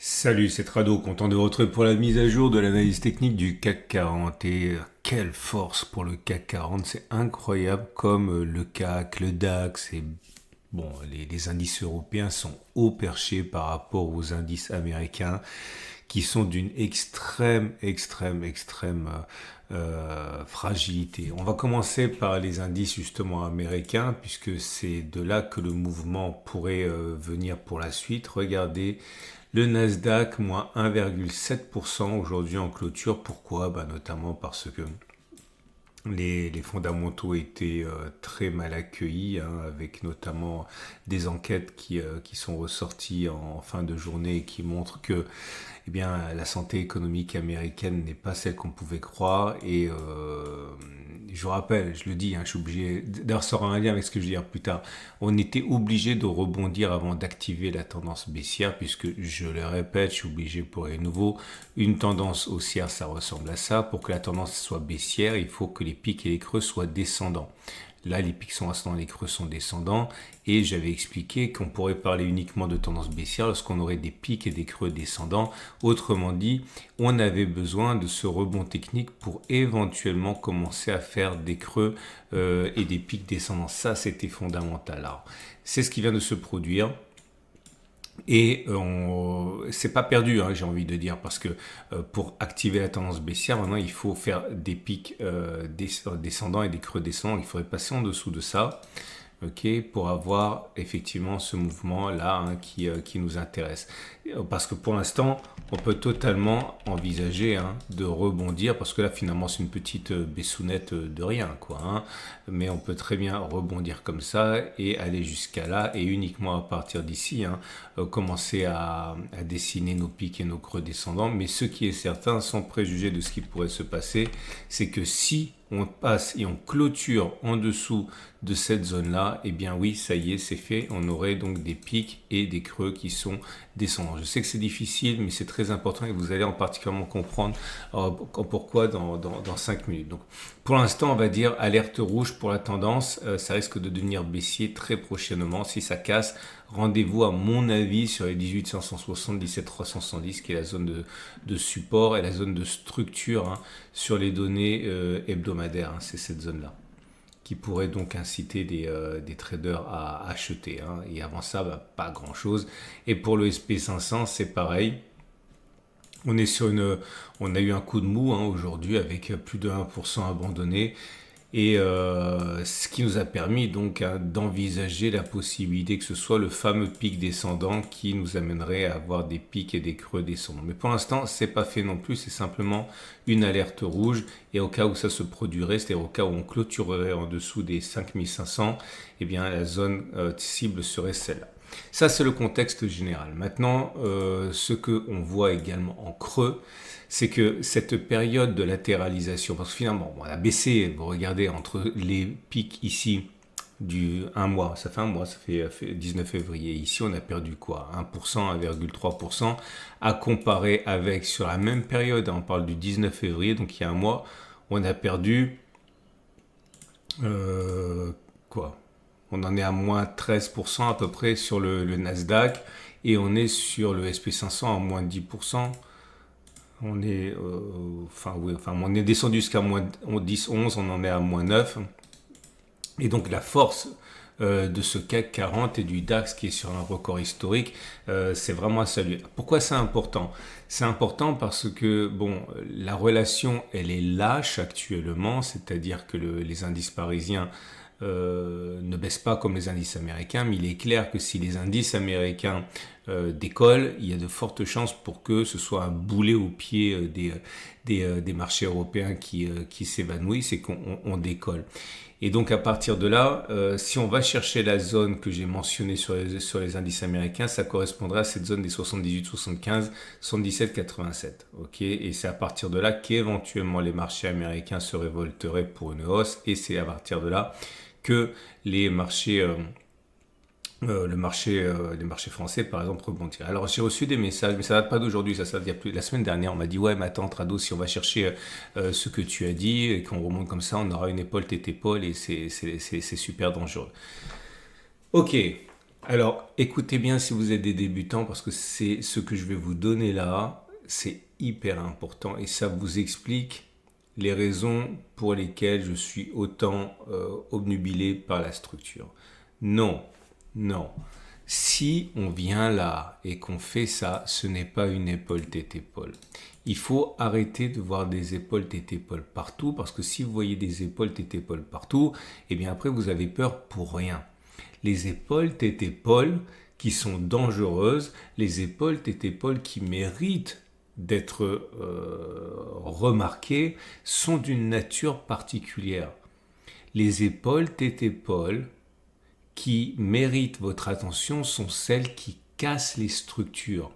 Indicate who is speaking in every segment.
Speaker 1: Salut, c'est Trado, content de vous retrouver pour la mise à jour de l'analyse technique du CAC 40. Et quelle force pour le CAC 40, c'est incroyable comme le CAC, le DAX et bon, les indices européens sont haut perchés par rapport aux indices américains qui sont d'une extrême fragilité. On va commencer par les indices justement américains puisque c'est de là que le mouvement pourrait venir pour la suite. Regardez le Nasdaq, moins 1,7% aujourd'hui en clôture. Pourquoi? Notamment parce que les fondamentaux étaient très mal accueillis, hein, avec notamment des enquêtes qui sont ressorties en fin de journée et qui montrent que eh bien, la santé économique américaine n'est pas celle qu'on pouvait croire. Et je vous rappelle, je le dis, hein, je suis obligé, d'ailleurs ça aura un lien avec ce que je vais dire plus tard, on était obligé de rebondir avant d'activer la tendance baissière, puisque je le répète, je suis obligé pour les nouveaux, une tendance haussière ça ressemble à ça. Pour que la tendance soit baissière, il faut que les pics et les creux soient descendants. Là, les pics sont ascendants, les creux sont descendants. Et j'avais expliqué qu'on pourrait parler uniquement de tendance baissière lorsqu'on aurait des pics et des creux descendants. Autrement dit, on avait besoin de ce rebond technique pour éventuellement commencer à faire des creux et des pics descendants. Ça, c'était fondamental. Alors, c'est ce qui vient de se produire. Et c'est pas perdu, hein, j'ai envie de dire, parce que pour activer la tendance baissière, maintenant il faut faire des pics descendants et des creux descendants. Il faudrait passer en dessous de ça, ok, pour avoir effectivement ce mouvement-là, hein, qui nous intéresse. Parce que pour l'instant, on peut totalement envisager, hein, de rebondir, parce que là finalement c'est une petite baissounette de rien, quoi, hein, mais on peut très bien rebondir comme ça et aller jusqu'à là, et uniquement à partir d'ici, hein, commencer à dessiner nos pics et nos creux descendants. Mais ce qui est certain, sans préjuger de ce qui pourrait se passer, c'est que si on passe et on clôture en dessous de cette zone-là, eh bien oui, ça y est, c'est fait. On aurait donc des pics et des creux qui sont descendants. Je sais que c'est difficile, mais c'est très important et vous allez en particulièrement comprendre pourquoi dans 5 minutes. Donc, pour l'instant, on va dire alerte rouge pour la tendance. Ça risque de devenir baissier très prochainement. Si ça casse, rendez-vous à mon avis sur les 18 560, 17 370, qui est la zone de support et la zone de structure, hein, sur les données hebdomadaires. Hein, c'est cette zone-là qui pourrait donc inciter des traders à acheter, hein. Et avant ça, pas grand-chose. Et pour le SP500, c'est pareil. On a eu un coup de mou, hein, aujourd'hui, avec plus de 1% abandonné. Et ce qui nous a permis donc, hein, d'envisager la possibilité que ce soit le fameux pic descendant qui nous amènerait à avoir des pics et des creux descendants. Mais pour l'instant, c'est pas fait non plus, c'est simplement une alerte rouge. Et au cas où ça se produirait, c'est-à-dire au cas où on clôturerait en dessous des 5500, eh bien la zone cible serait celle-là. Ça, c'est le contexte général. Maintenant, ce qu'on voit également en creux, c'est que cette période de latéralisation, parce que finalement, on a baissé, vous regardez, entre les pics ici du 1 mois, ça fait un mois, ça fait 19 février. Ici, on a perdu quoi? 1%, 1,3%, à comparer avec, sur la même période, on parle du 19 février, donc il y a un mois, on a perdu, quoi? On en est à moins 13% à peu près sur le Nasdaq, et on est sur le SP500 à moins 10%. On est, on est descendu jusqu'à moins 10, 11, on en est à moins 9. Et donc la force de ce CAC 40 et du DAX qui est sur un record historique, c'est vraiment à saluer. Pourquoi c'est important? C'est important parce que bon, la relation elle est lâche actuellement, c'est-à-dire que les indices parisiens ne baissent pas comme les indices américains, mais il est clair que si les indices américains décollent, il y a de fortes chances pour que ce soit un boulet au pied des marchés européens qui s'évanouissent et qu'on décolle. Et donc à partir de là, si on va chercher la zone que j'ai mentionnée sur les indices américains, ça correspondra à cette zone des 78, 75, 77, 87. Okay, et c'est à partir de là qu'éventuellement les marchés américains se révolteraient pour une hausse, et c'est à partir de là que les marchés les marchés français, par exemple, rebondir. Alors, j'ai reçu des messages, mais ça date pas d'aujourd'hui, ça date plus. La semaine dernière, on m'a dit, ouais, mais attends, Trado, si on va chercher ce que tu as dit et qu'on remonte comme ça, on aura une épaule tête-épaule et c'est super dangereux. Ok, Alors, écoutez bien si vous êtes des débutants, parce que c'est ce que je vais vous donner là, c'est hyper important et ça vous explique les raisons pour lesquelles je suis autant obnubilé par la structure. Non, non. Si on vient là et qu'on fait ça, ce n'est pas une épaule tête-épaule. Il faut arrêter de voir des épaules tête-épaule partout, parce que si vous voyez des épaules tête-épaule partout, eh bien après vous avez peur pour rien. Les épaules tête-épaule qui sont dangereuses, les épaules tête-épaule qui méritent d'être remarquées, sont d'une nature particulière. Les épaules tête-épaule qui méritent votre attention sont celles qui cassent les structures.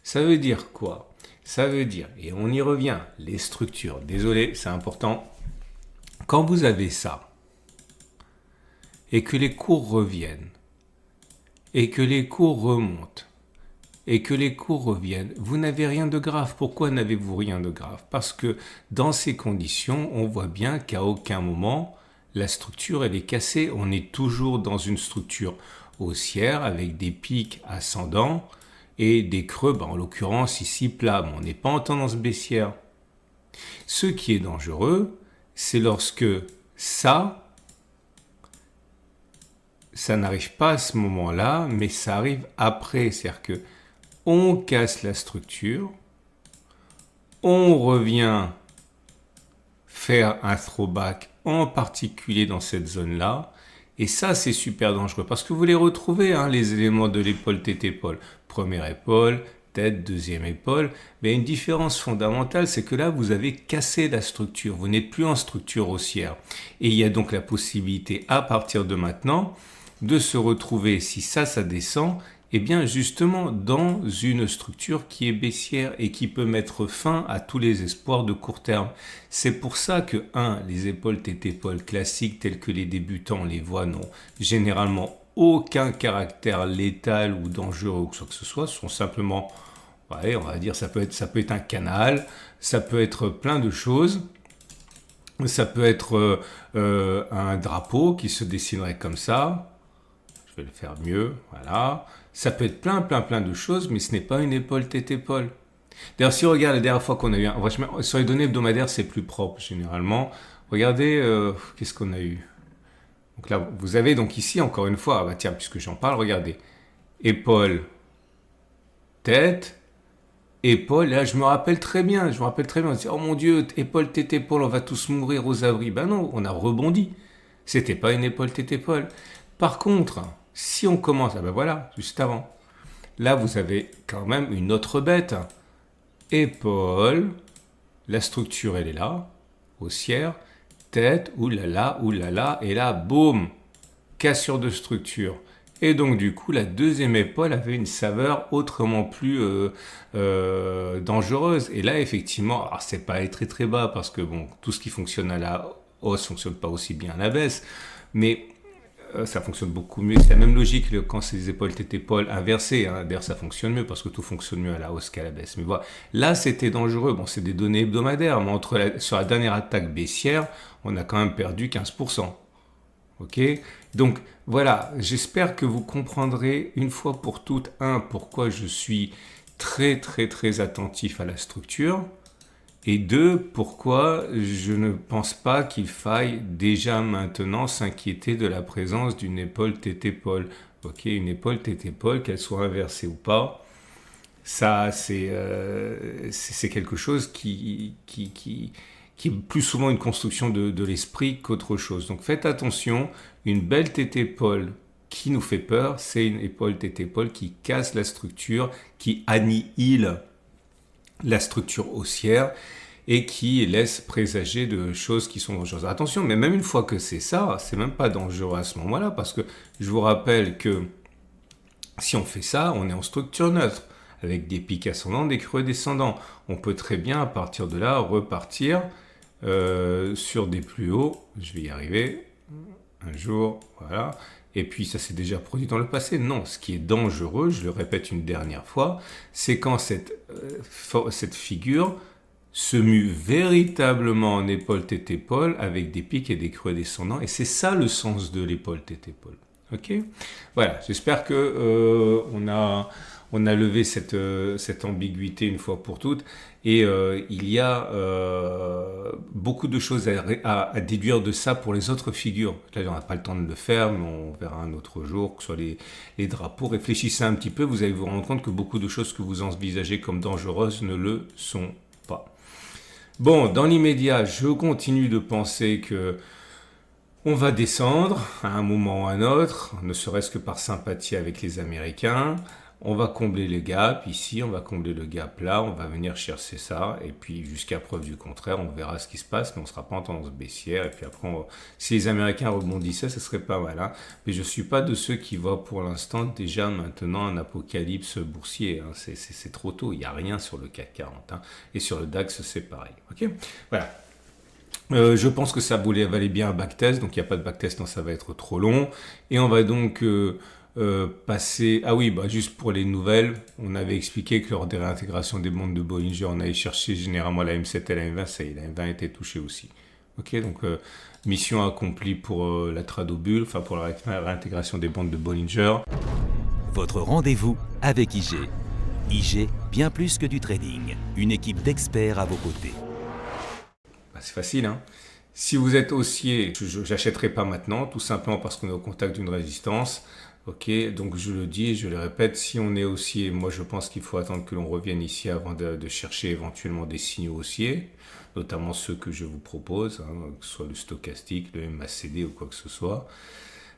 Speaker 1: Ça veut dire quoi? Ça veut dire, et on y revient, les structures. Désolé, c'est important. Quand vous avez ça, et que les cours reviennent, et que les cours remontent, et que les cours reviennent, vous n'avez rien de grave. Pourquoi n'avez-vous rien de grave? Parce que dans ces conditions, on voit bien qu'à aucun moment, la structure elle est cassée. On est toujours dans une structure haussière avec des pics ascendants et des creux, en l'occurrence ici plats. On n'est pas en tendance baissière. Ce qui est dangereux, c'est lorsque ça n'arrive pas à ce moment-là, mais ça arrive après. C'est-à-dire que on casse la structure, on revient faire un throwback, en particulier dans cette zone-là, et ça c'est super dangereux, parce que vous les retrouvez, les éléments de l'épaule tête-épaule. Première épaule, tête, deuxième épaule, mais une différence fondamentale, c'est que là vous avez cassé la structure, vous n'êtes plus en structure haussière, et il y a donc la possibilité à partir de maintenant de se retrouver, si ça descend, eh bien justement dans une structure qui est baissière et qui peut mettre fin à tous les espoirs de court terme. C'est pour ça que, les épaules tête-épaule classiques telles que les débutants les voient n'ont généralement aucun caractère létal ou dangereux ou quoi que ce soit, sont simplement, on va dire, ça peut être un canal, ça peut être plein de choses. Ça peut être un drapeau qui se dessinerait comme ça. Je vais le faire mieux, voilà. Ça peut être plein de choses, mais ce n'est pas une épaule tête-épaule. D'ailleurs, si on regarde la dernière fois qu'on a eu, sur les données hebdomadaires, c'est plus propre généralement. Regardez, qu'est-ce qu'on a eu. Donc là, vous avez donc ici, encore une fois, tiens, puisque j'en parle, regardez. Épaule, tête, épaule. Là, je me rappelle très bien. On se dit, oh mon Dieu, épaule, tête, épaule, on va tous mourir aux abris. Ben non, on a rebondi. C'était pas une épaule, tête, épaule. Par contre, si on commence, voilà, juste avant. Là, vous avez quand même une autre bête. Épaule, la structure, elle est là, haussière, tête, oulala, et là, boum, cassure de structure. Et donc, du coup, la deuxième épaule avait une saveur autrement plus dangereuse. Et là, effectivement, alors c'est pas aller très très bas, parce que tout ce qui fonctionne à la hausse fonctionne pas aussi bien à la baisse, mais ça fonctionne beaucoup mieux. C'est la même logique quand c'est des épaules tête-épaule inversées. D'ailleurs, ça fonctionne mieux parce que tout fonctionne mieux à la hausse qu'à la baisse. Mais voilà, là, c'était dangereux. C'est des données hebdomadaires, mais sur la dernière attaque baissière, on a quand même perdu 15%. Ok? Donc, voilà, j'espère que vous comprendrez une fois pour toutes, pourquoi je suis très, très, très attentif à la structure. Et 2, pourquoi je ne pense pas qu'il faille déjà maintenant s'inquiéter de la présence d'une épaule tête-épaule. Ok, une épaule tête-épaule, qu'elle soit inversée ou pas, ça c'est quelque chose qui est plus souvent une construction de l'esprit qu'autre chose. Donc faites attention, une belle tête-épaule qui nous fait peur, c'est une épaule tête-épaule qui casse la structure, qui annihile la structure haussière et qui laisse présager de choses qui sont dangereuses. Attention, mais même une fois que c'est ça, c'est même pas dangereux à ce moment-là, parce que je vous rappelle que si on fait ça, on est en structure neutre, avec des pics ascendants, des creux descendants. On peut très bien, à partir de là, repartir sur des plus hauts. Je vais y arriver un jour, voilà. Et puis ça s'est déjà produit dans le passé. Non, ce qui est dangereux, je le répète une dernière fois, c'est quand cette figure se mue véritablement en épaule tête-épaule avec des pics et des creux descendants. Et c'est ça le sens de l'épaule tête-épaule. Ok, voilà, j'espère que on a levé cette ambiguïté une fois pour toutes. Et il y a beaucoup de choses à déduire de ça pour les autres figures. Là, on n'a pas le temps de le faire, mais on verra un autre jour, que ce soit les drapeaux. Réfléchissez un petit peu, vous allez vous rendre compte que beaucoup de choses que vous envisagez comme dangereuses ne le sont pas. Bon, dans l'immédiat, je continue de penser que on va descendre à un moment ou à un autre, ne serait-ce que par sympathie avec les Américains. On va combler le gap ici, on va combler le gap là, on va venir chercher ça, et puis jusqu'à preuve du contraire, on verra ce qui se passe, mais on ne sera pas en tendance baissière, et puis après, si les Américains rebondissaient, ce serait pas mal. Hein. Mais je ne suis pas de ceux qui voient pour l'instant déjà maintenant un apocalypse boursier. Hein. C'est trop tôt, il n'y a rien sur le CAC 40. Hein. Et sur le DAX, c'est pareil. Ok, voilà. Je pense que ça valait bien un backtest, donc il n'y a pas de backtest, non, ça va être trop long. Et on va donc passer... Ah oui, juste pour les nouvelles, on avait expliqué que lors des réintégrations des bandes de Bollinger, on allait chercher généralement la M7 et la M20, ça y est, la M20 était touchée aussi. Ok, donc mission accomplie pour la Tradobull, enfin pour la réintégration des bandes de Bollinger.
Speaker 2: Votre rendez-vous avec IG. IG, bien plus que du trading, une équipe d'experts à vos côtés.
Speaker 1: C'est facile, hein. Si vous êtes haussier, je n'achèterai pas maintenant, tout simplement parce qu'on est au contact d'une résistance. Ok, donc je le dis et je le répète, si on est haussier, moi je pense qu'il faut attendre que l'on revienne ici avant de chercher éventuellement des signaux haussiers, notamment ceux que je vous propose, hein, que ce soit le stochastique, le MACD ou quoi que ce soit.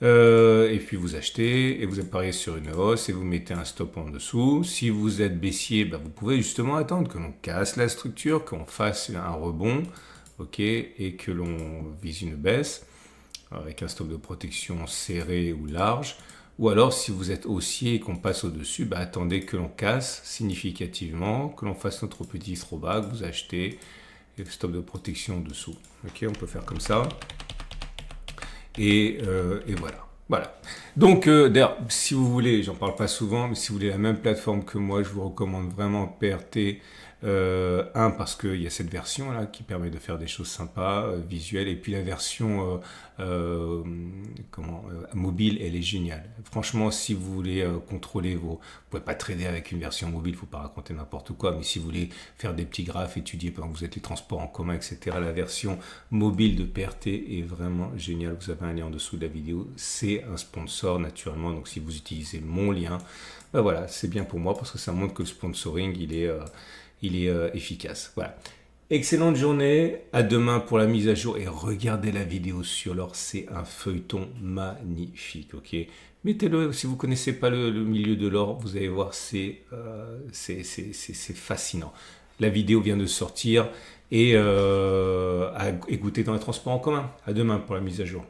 Speaker 1: Et puis vous achetez et vous pariez sur une hausse et vous mettez un stop en dessous. Si vous êtes baissier, vous pouvez justement attendre que l'on casse la structure, qu'on fasse un rebond. Ok, et que l'on vise une baisse avec un stop de protection serré ou large, ou alors si vous êtes haussier et qu'on passe au-dessus, attendez que l'on casse significativement, que l'on fasse notre petit throwback, vous achetez et le stop de protection en dessous. Ok, on peut faire comme ça. Et voilà. Voilà. Donc, d'ailleurs, si vous voulez, j'en parle pas souvent, mais si vous voulez la même plateforme que moi, je vous recommande vraiment PRT. Parce qu'il y a cette version là qui permet de faire des choses sympas, visuelles, et puis la version mobile, elle est géniale. Franchement, si vous voulez contrôler vous pouvez pas trader avec une version mobile, faut pas raconter n'importe quoi, mais si vous voulez faire des petits graphes, étudier pendant que vous êtes les transports en commun, etc., la version mobile de PRT est vraiment géniale. Vous avez un lien en dessous de la vidéo, c'est un sponsor naturellement, donc si vous utilisez mon lien, voilà, c'est bien pour moi parce que ça montre que le sponsoring, il est efficace. Voilà. Excellente journée, à demain pour la mise à jour et regardez la vidéo sur l'or, c'est un feuilleton magnifique, ok. Mettez-le, si vous ne connaissez pas le milieu de l'or, vous allez voir, c'est fascinant. La vidéo vient de sortir et à écouter dans les transports en commun. À demain pour la mise à jour.